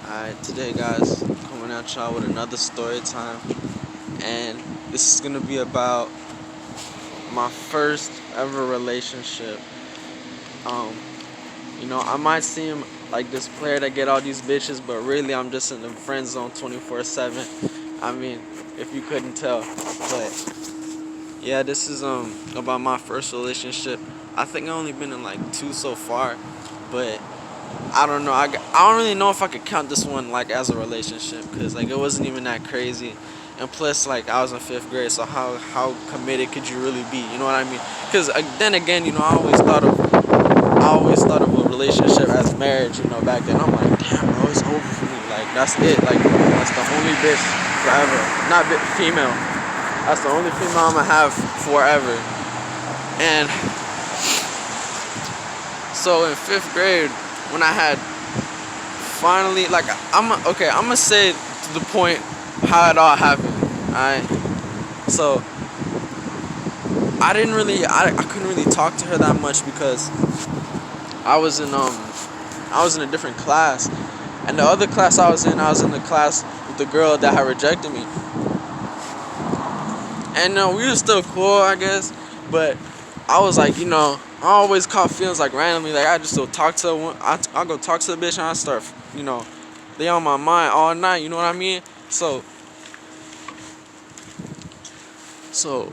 Alright, today guys, coming at y'all with another story time, and this is gonna be about my first ever relationship. Um, I might seem like this player that get all these bitches, but really I'm just in the friend zone 24/7. I mean, if you couldn't tell, but yeah, this is about my first relationship. I think I only been in like two so far, but I don't know. I don't really know if I could count this one like as a relationship because like it wasn't even that crazy, and plus like I was in fifth grade, so how committed could you really be? You know what I mean? Because then again, I always thought of a relationship as marriage. Back then I'm like, damn, bro, it's over for me. Like that's it. Like that's the only bitch forever. Not female. That's the only female I'ma have forever. And so in fifth grade, when I had finally, like, I'm gonna say to the point how it all happened. Alright, so I couldn't really talk to her that much because I was in I was in a different class, and the other class I was in the class with the girl that had rejected me, and we were still cool, I guess, but I was like, I always caught feelings like randomly, like I just go talk to her, I go talk to the bitch and I start, they on my mind all night, you know what I mean? So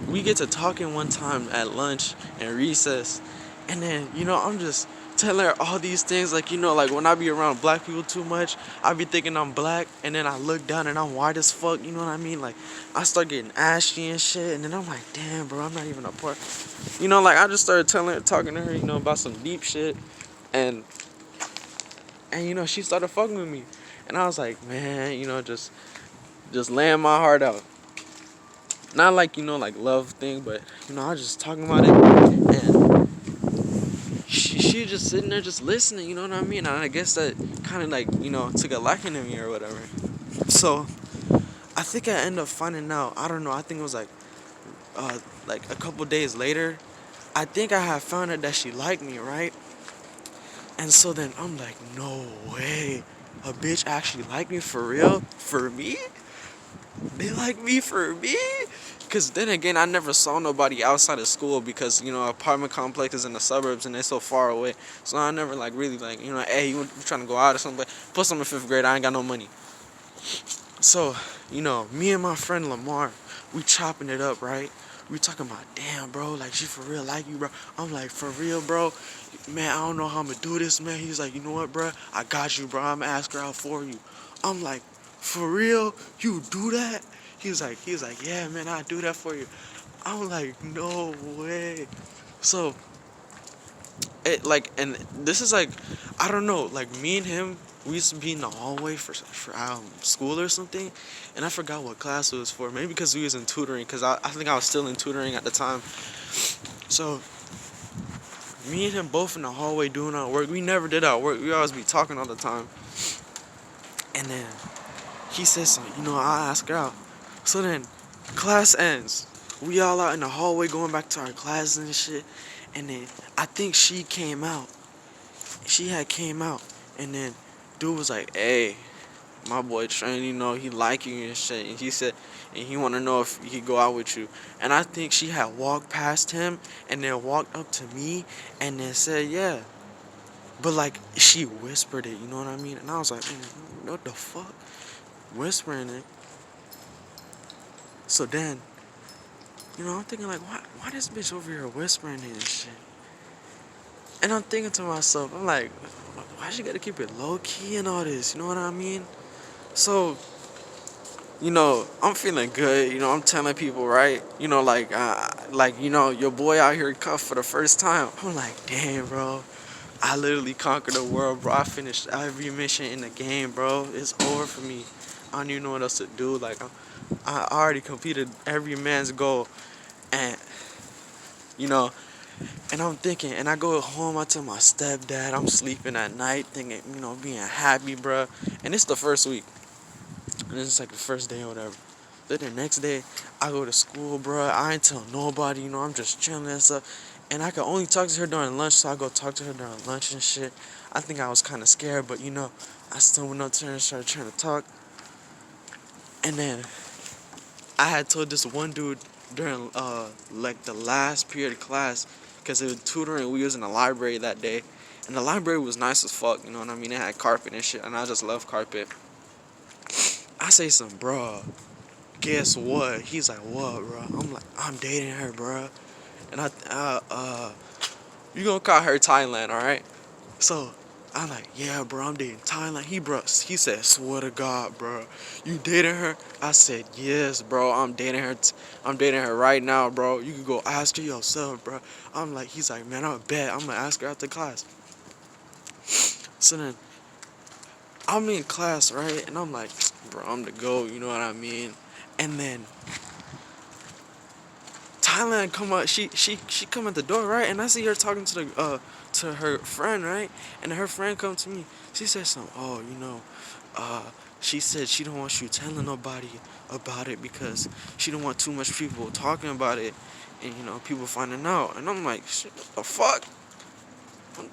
we get to talking one time at lunch and recess, and then I'm just telling her all these things, like like when I be around black people too much, I be thinking I'm black, and then I look down and I'm white as fuck, you know what I mean? Like I start getting ashy and shit, and then I'm like, damn, bro, I'm not even a part. Like I just started talking to her, about some deep shit, and she started fucking with me, and I was like, man, just laying my heart out. Not like like love thing, but I was just talking about it, and she just sitting there just listening. You know what I mean? And I guess that kind of like took a liking to me or whatever. So I think I ended up finding out. I don't know. I think it was like a couple days later. I think I had found out that she liked me, right? And so then I'm like, no way, a bitch actually liked me for real, for me. They like me for me? Because then again, I never saw nobody outside of school because, apartment complex is in the suburbs and they're so far away. So I never, like, really, like, hey, you trying to go out or something? Plus, I'm in fifth grade. I ain't got no money. So, me and my friend Lamar, we chopping it up, right? We talking about, damn, bro, like, she for real like you, bro. I'm like, for real, bro? Man, I don't know how I'm going to do this, man. He's like, you know what, bro? I got you, bro. I'm going to ask her out for you. I'm like, for real? You do that? He was like, yeah, man, I do that for you. I'm like, no way. So, and this is like, I don't know, like me and him, we used to be in the hallway for school or something, and I forgot what class it was for. Maybe because we was in tutoring, because I think I was still in tutoring at the time. So, me and him both in the hallway doing our work. We never did our work. We always be talking all the time. And then he says something, I'll ask her out. So then, class ends. We all out in the hallway going back to our classes and shit. And then I think she came out. She had came out. And then dude was like, hey, my boy Trent, he like you and shit. And he said, and he want to know if he could go out with you. And I think she had walked past him and then walked up to me and then said, yeah. But like, she whispered it, you know what I mean? And I was like, man, what the fuck? Whispering it. So then, I'm thinking like, why this bitch over here whispering it and shit? And I'm thinking to myself, I'm like, why she gotta keep it low key and all this? You know what I mean? So, I'm feeling good. I'm telling people, right? Your boy out here cuffed for the first time. I'm like, damn, bro. I literally conquered the world, bro. I finished every mission in the game, bro. It's over for me. I don't even know what else to do. Like, I already completed every man's goal. And, you know, and I'm thinking, and I go home, I tell my stepdad, I'm sleeping at night, thinking, being happy, bro. And it's the first week. And it's like the first day or whatever. Then the next day, I go to school, bro. I ain't tell nobody, I'm just chilling and stuff. And I could only talk to her during lunch, so I go talk to her during lunch and shit. I think I was kind of scared, but I still went up to her and started trying to talk. And then I had told this one dude during like the last period of class, because it was tutoring. We was in the library that day, and the library was nice as fuck. You know what I mean? It had carpet and shit, and I just love carpet. I say some, bruh, guess what? He's like, what, bro? I'm like, I'm dating her, bro. And you gonna call her Thailand, all right? So I'm like, yeah, bro, I'm dating Thailand. He said, swear to God, bro, you dating her? I said, yes, bro, I'm dating her. I'm dating her right now, bro. You can go ask her yourself, bro. He's like, man, I bet I'm gonna ask her after class. So then I'm in class, right? And I'm like, bro, I'm the GOAT, you know what I mean? And then Thailand come out, she come at the door, right? And I see her talking to her friend, right? And her friend come to me. She said something, oh, uh she said she don't want you telling nobody about it because she don't want too much people talking about it and people finding out. And I'm like, shit, what the fuck?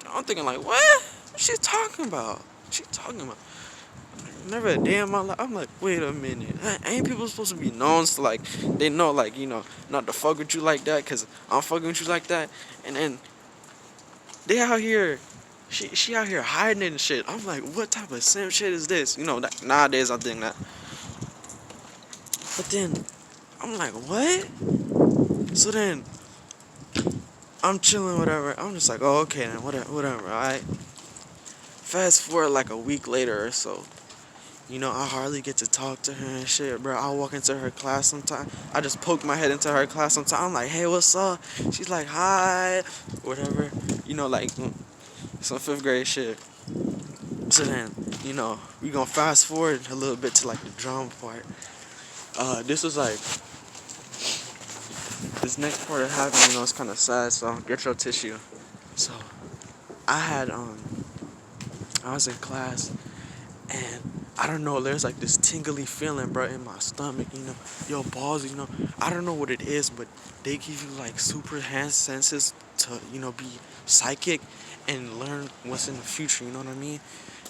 I'm thinking like, what she talking about? She talking about never a day in my life. I'm like, wait a minute. Ain't people supposed to be known to like, they know like, not to fuck with you like that because I'm fucking with you like that. And then they out here, she out here hiding it and shit. I'm like, what type of simp shit is this? Nowadays I think that. But then, I'm like, what? So then, I'm chilling, whatever. I'm just like, oh, okay then, whatever, alright? Fast forward like a week later or so. I hardly get to talk to her and shit, bro. I walk into her class sometime. I just poke my head into her class sometime. I'm like, hey, what's up? She's like, hi, whatever. Like some fifth grade shit. So then, we gonna fast forward a little bit to like the drama part. This was like, this next part that happened, it's kind of sad, so get your tissue. So, I had, I was in class, and I don't know, there's like this tingly feeling, bro, in my stomach, your balls, I don't know what it is, but they give you like super enhanced senses to, be psychic and learn what's in the future, you know what I mean?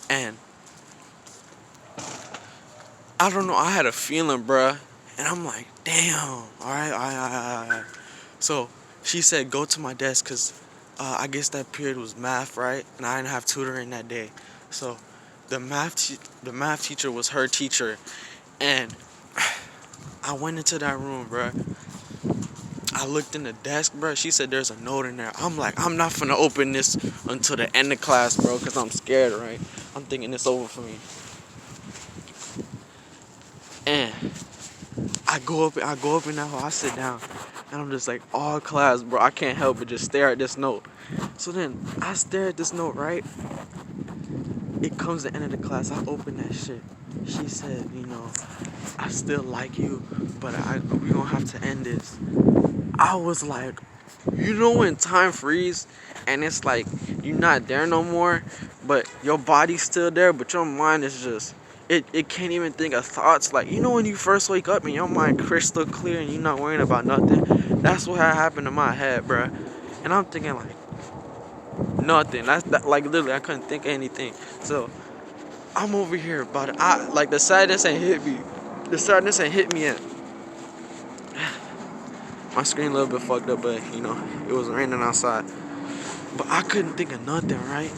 And I don't know, I had a feeling, bruh, and I'm like, damn, alright. So she said, go to my desk, because I guess that period was math, right? And I didn't have tutoring that day. So the math teacher was her teacher, and I went into that room, bruh. I looked in the desk, bruh. She said there's a note in there. I'm like, I'm not finna open this until the end of class, bro, because I'm scared, right? I'm thinking it's over for me. And I go up in that hole, I sit down, and I'm just like, all class, bro, I can't help but just stare at this note. So then, I stare at this note, right? It comes the end of the class, I open that shit. She said, I still like you, but we gonna have to end this. I was like, when time freeze, and it's like, you're not there no more, but your body's still there, but your mind is just, it can't even think of thoughts. Like, when you first wake up and your mind crystal clear and you're not worrying about nothing. That's what had happened in my head, bruh. And I'm thinking like, nothing. Like literally, I couldn't think of anything. So I'm over here, but like the sadness ain't hit me. The sadness ain't hit me yet. My screen a little bit fucked up, but it was raining outside. But I couldn't think of nothing, right?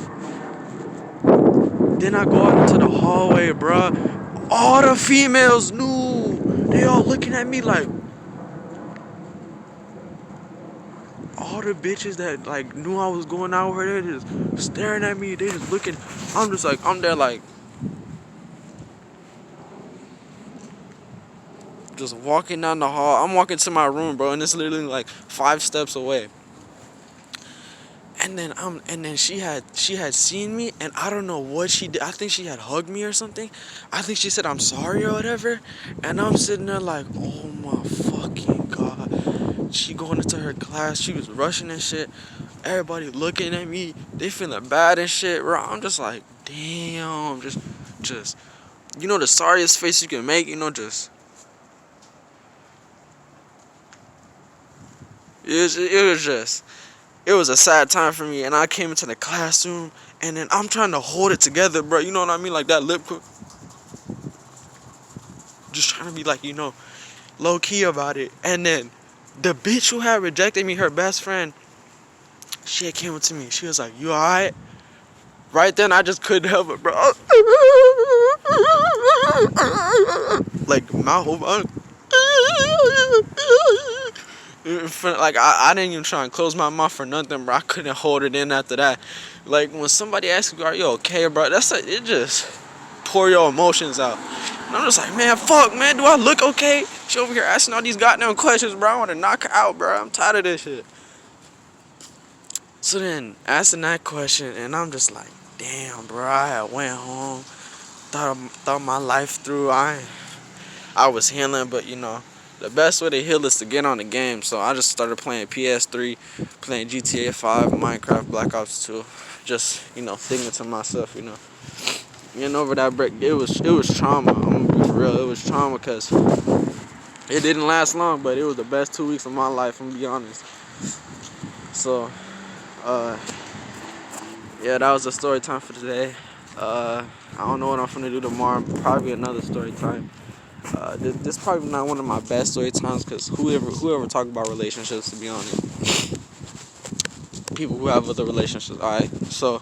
Then I go out into the hallway, bruh. All the females knew. They all looking at me like, all the bitches that like knew I was going out with her, they just staring at me. They just looking. I'm just like, I'm there like, just walking down the hall. I'm walking to my room, bro, and it's literally like 5 steps away. And then she had seen me, and I don't know what she did. I think she had hugged me or something. I think she said I'm sorry or whatever. And I'm sitting there like, oh my fucking god. She going into her class. She was rushing and shit. Everybody looking at me. They feeling bad and shit, bro. I'm just like, damn. Just the sorriest face you can make. Just. It was just. It was a sad time for me, and I came into the classroom, And then I'm trying to hold it together, bro. You know what I mean? Like that just trying to be like, low key about it. And then the bitch who had rejected me, her best friend, she had came up to me. She was like, "You alright?" Right then, I just couldn't help it, bro. Like mouth open. Like I didn't even try and close my mouth for nothing, bro. I couldn't hold it in after that. Like when somebody asks you, "Are you okay, bro?" It just pour your emotions out. And I'm just like, man, fuck, man. Do I look okay? She over here asking all these goddamn questions, bro. I want to knock her out, bro. I'm tired of this shit. So then asking that question, and I'm just like, damn, bro. I had went home, thought my life through. I was healing, but the best way to heal is to get on the game. So I just started playing PS3, playing GTA 5, Minecraft, Black Ops 2. Just, thinking to myself, getting over that break. It was trauma. I'm gonna be for real. It was trauma because it didn't last long, but it was the best 2 weeks of my life, I'm gonna be honest. So, yeah, that was the story time for today. I don't know what I'm gonna do tomorrow. Probably another story time. This probably not one of my best story times because whoever talk about relationships, to be honest, people who have other relationships. All right, so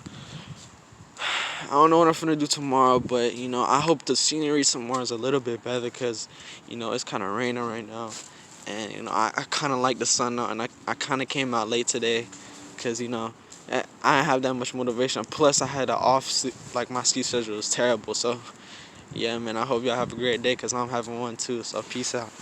I don't know what I'm gonna do tomorrow, but I hope the scenery tomorrow is a little bit better because it's kind of raining right now, and I kind of like the sun now, and I kind of came out late today because I didn't have that much motivation. Plus I had like my ski schedule was terrible. So yeah, man, I hope y'all have a great day because I'm having one too. So peace out.